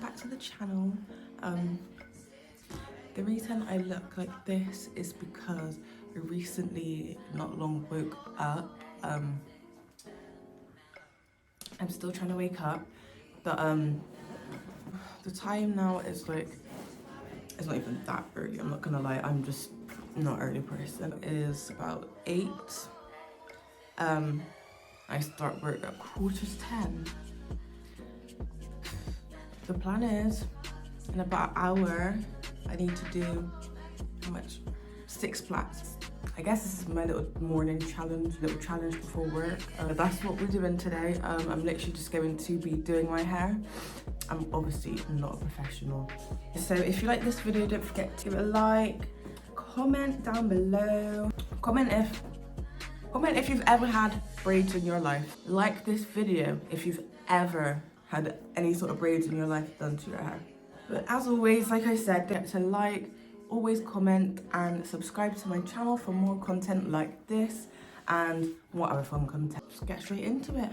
back to the channel. The reason I look like this is because I recently not long woke up. I'm still trying to wake up, but the time now is like, it's not even that early, I'm not gonna lie, I'm just not an early person. It is about 8. I start work at 9:45. The plan is, in about an hour, I need to do, how much? 6 plaits. I guess this is my little morning challenge, little challenge before work. That's what we're doing today. I'm literally just going to be doing my hair. I'm obviously not a professional. So if you like this video, don't forget to give it a like, comment down below. Comment if you've ever had braids in your life. Like this video if you've ever had any sort of braids in your life done to your hair. But as always, like I said, don't forget to like, always comment and subscribe to my channel for more content like this and more other fun content. Just get straight into it.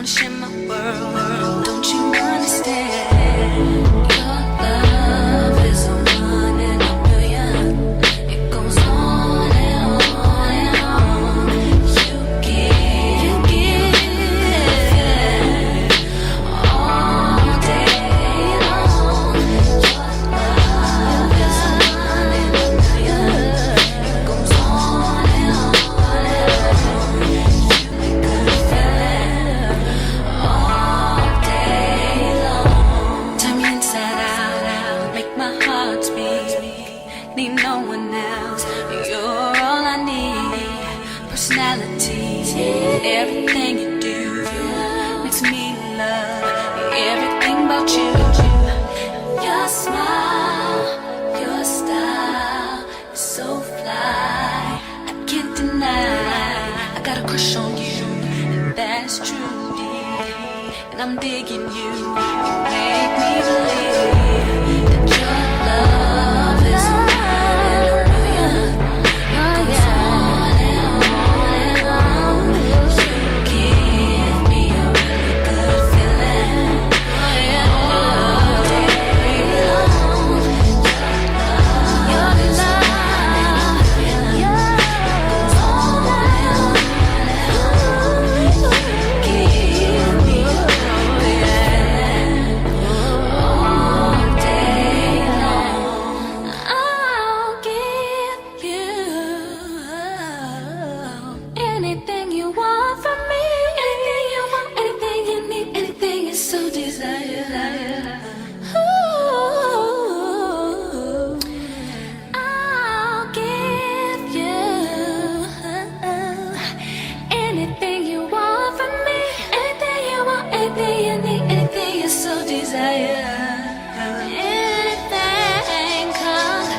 Share my world, don't you understand? Your love is a 1 in a million. It goes on and on and on. You give all day long. Your love is a 1 in a million. It goes on and on and on. You make good feeling all day long. Turn me inside out, make my heart speak. Need no one else, you're all I need. Personality, everything you do makes me love everything about you. Your smile, your style is so fly, I can't deny. I got a crush on you, and that's true. And I'm digging you, make me believe that your love is a 1 in a million. It goes on and on. your desire. Anything, 'cause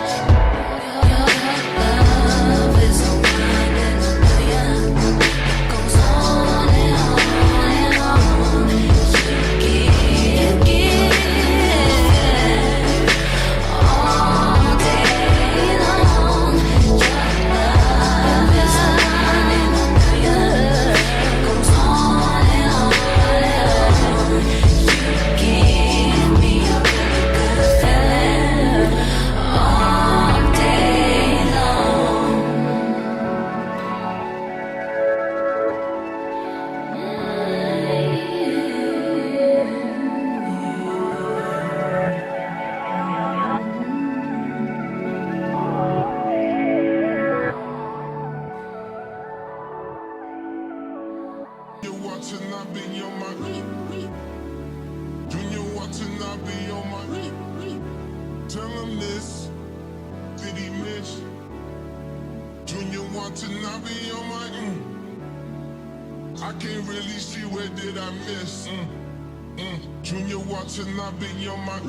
your love is so kind and familiar. It goes on and on and on. You give all day long. Your love is so kind and familiar. It goes on and on and on. You give me a really good feeling all day long. You're watching, I be on my Junior watching, I be on my Tell him this, did he miss? Junior watching, I be on my I can't really see where did I miss. Junior watching, I be on my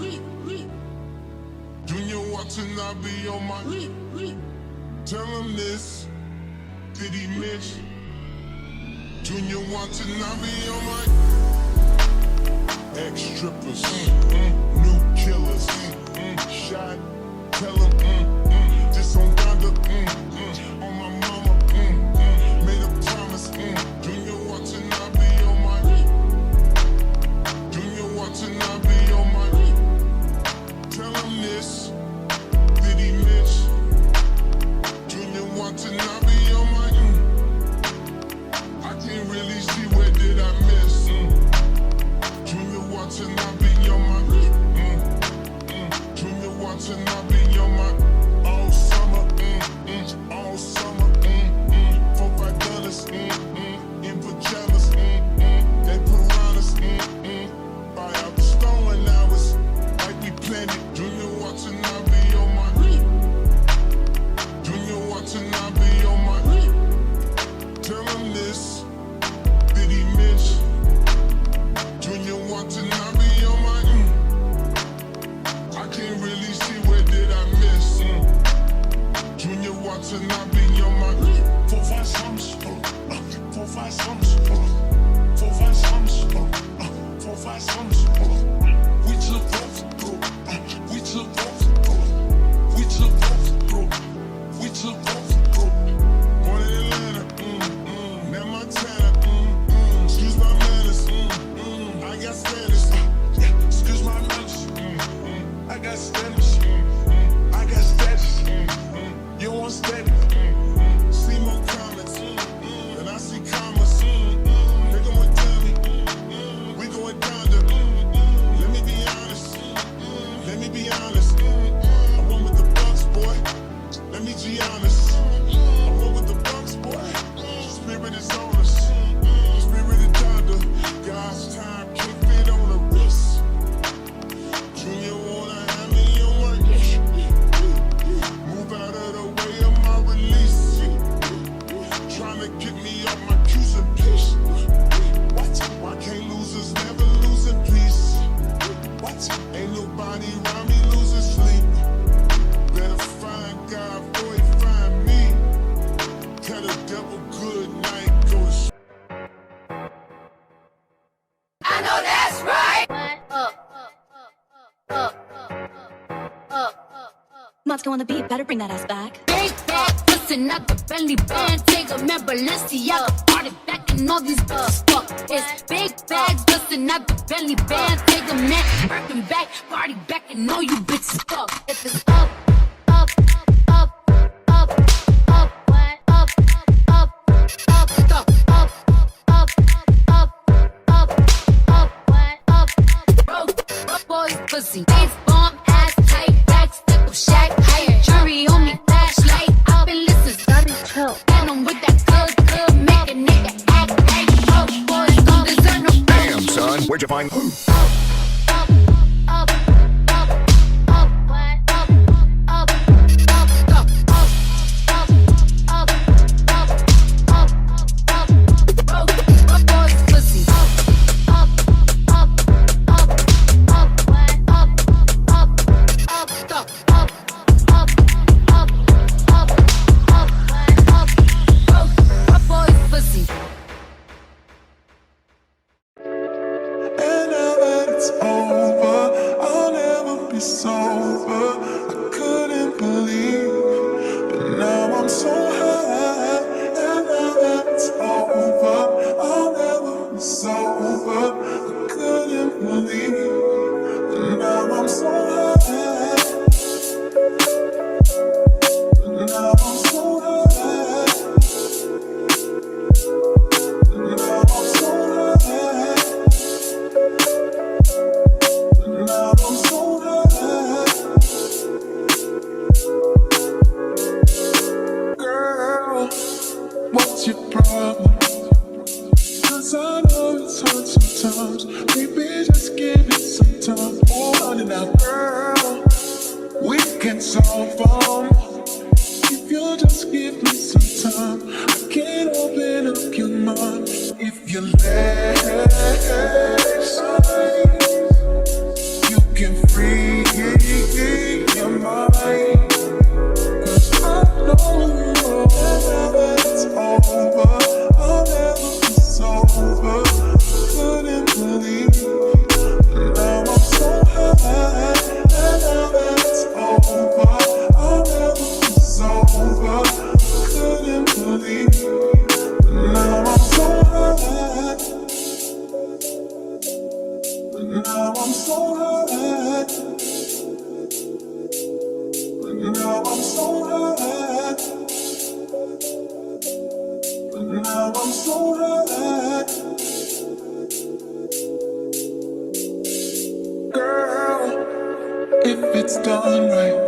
Junior watching, I be on my Tell him this, did he miss? Junior watching, I be on my ex-strippers, new killers, shot, tell them, just on Donda, on my mama, made a promise, Junior watching, I be on my Junior watching, I be on my tell him this, did he miss? Junior watching, I be on my I can't really see where did I miss. Junior watching, I be on my Junior watching, I be on my all summer, all summer, 4-5 dollars, in pajamas, they piranhas, buy out the stolen hours, like we planned it. Junior watching, I be on my Junior watching, I be on my tell him this, did he miss? Junior watching, I be on my I can't really see where did I miss. Junior watching, I be on my 4-5 sums, 4-5 sums, 4-5 sums, 4-5 sums. We took both, we took both, we took both, we took both. One in Atlanta, now Montana, excuse my manners, I got status, excuse my manners, I got status, I got status, you want status, see more comments, and I see commas, they going tell me, we going down to, let me be honest, let me be honest, I went with the Bucks, boy, let me be honest. I roll with the Bucks, boy. Spirit is on us. Spirit is thunder. God's time can't fit on the wrist. Junior wanna have me on my move out of the way of my release. Trying to get me off my cues and peace. What? Why can't losers never lose in peace? What? Ain't nobody around me losing sleep. Better find God before he find me. Tell the devil good night, go to I know that's right. Monster on the beat, better bring that ass back. Big bag, listen up the belly band. Take a man, Balenciaga, party back and all these bitches fuck. It's big bags, listen up the belly band. Take a man, working back, party back and all you bitches fuck. If it's up, up, up, up, up, what? Up, up, up, stop, up, up, up, up, up, what? Up, broke, boys, pussy, face bomb, ass tight, back, step up, shack, higher, jury on me, flashlight, I've been listening, starting chill, and I'm with that good, make a nigga act like broke boys, don't deserve no Damn, son, where'd you find? up, up, up, up, what? Up, up, up, stop, up, up, up, up, up, up, broke, boys, pussy, up, up, up, up, it's over. I'll never be sober. I couldn't believe, but now I'm so high. And now that it's over, I'll never be sober. I couldn't believe, but now I'm so high. But now I'm so high. But now I'm so high. Now I'm so high. Girl, what's your problem? 'Cause I know it's hard sometimes. Maybe just give it some time. Oh, honey, now, girl, we can solve them. If you just give me some time, I can open up your mind. If you let slide, you can free your mind. 'Cause I know it's over. I'll never be sober. Couldn't believe. Now I'm so high. And now that it's over, I'll never be sober. Couldn't believe. Now I'm so high. Now I'm so high. Now I'm so high. Now I'm so high. Girl, if it's done right,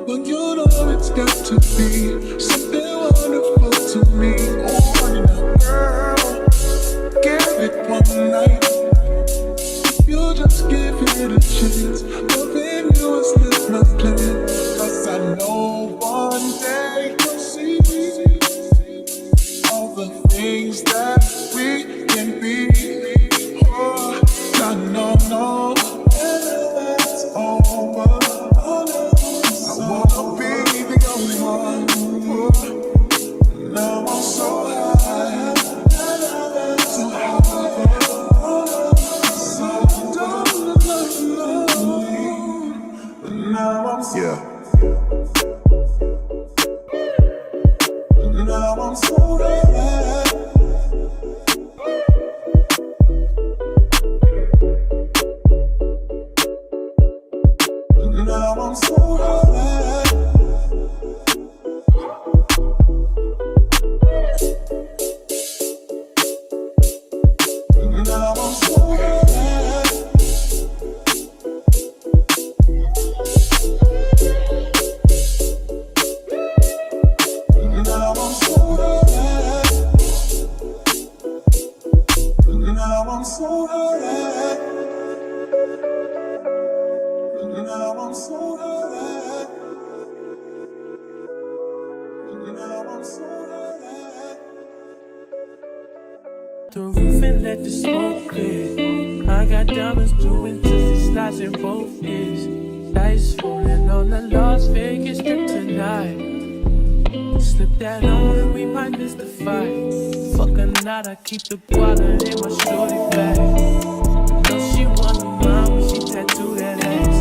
well, you know it's got to be something wonderful to me. Oh, honey, now, girl, give it one night. You just give it a chance. Loving you is not my plan. 'Cause I know one day you'll see all the things that we can be. Oh, I know, it's over. I wanna be the only one. Oh, now I'm so high. So high. Yeah. Now I'm so high. Now I'm so high. Now I'm so high. Now I'm so high. Now I'm so high. Now I'm so high. Now I'm so high. The roof and let the smoke clear. I got diamonds doing Tizzy slides in both ears. Dice rolling on the Las Vegas strip tonight. Slip that on and we might miss the fight. Fuck a night, I keep the guala in my shorty bag. Know she wanna mine when she tattoo that ass.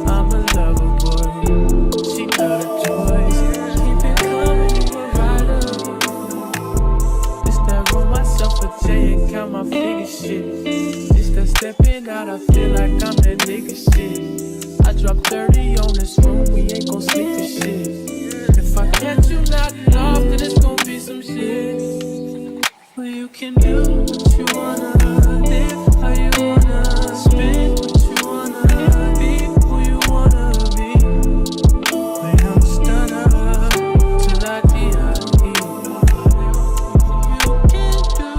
I'm a lover boy, she got a choice. Keep it coming, you a rider. It's that roll myself a J and count my figure shit. It's that stepping out, I feel like I'm that nigga shit. I drop 30 on this room, we ain't gon' sneak this shit. If I catch you nodding off, then it's gon' be some shit. Well, you can do what you wanna, live how you wanna, spin what you wanna, be who you wanna be. When I'm stunned up till I D.I.E. You can do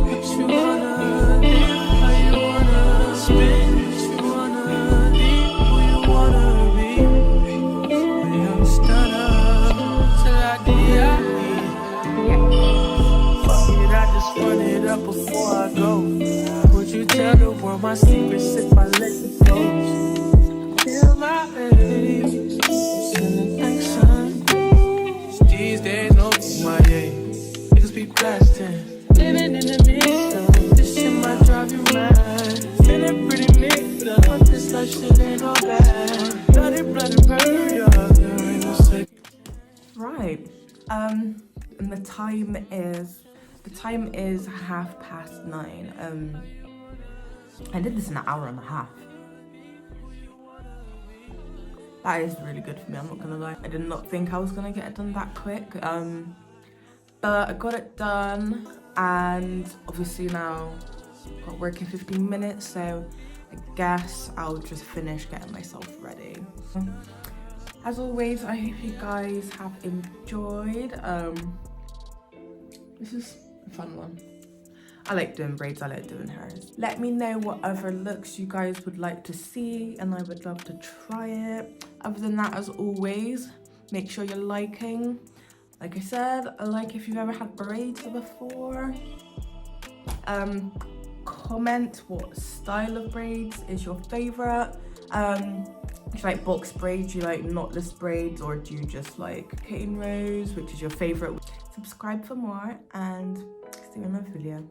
what you wanna, live how you wanna, spin what you wanna, be who you wanna be. When I'm stunned up till I D.I.E. Fuck it, I just run it up before I go. Would you tell the world my secrets if I let you go? Feel my age, sending thanks, son. These days, no my age. Niggas be blasting, living in the midst of this shit might drive you mad. Feeling pretty but still ain't no bad. Bloody, bloody murder, there ain't no second. Right, and the time is 9:30. I did this in an hour and a half. That is really good for me, I'm not gonna lie. I did not think I was gonna get it done that quick. But I got it done, and obviously now I've got work in 15 minutes, so I guess I'll just finish getting myself ready. As always, I hope you guys have enjoyed. This is a fun one. I like doing braids, I like doing hairs. Let me know what other looks you guys would like to see, and I would love to try it. Other than that, as always, make sure you're liking. Like I said, I like if you've ever had braids before. Comment what style of braids is your favorite. Do you like box braids, do you like knotless braids, or do you just like cane rows? Which is your favorite? Subscribe for more, and see you in my video.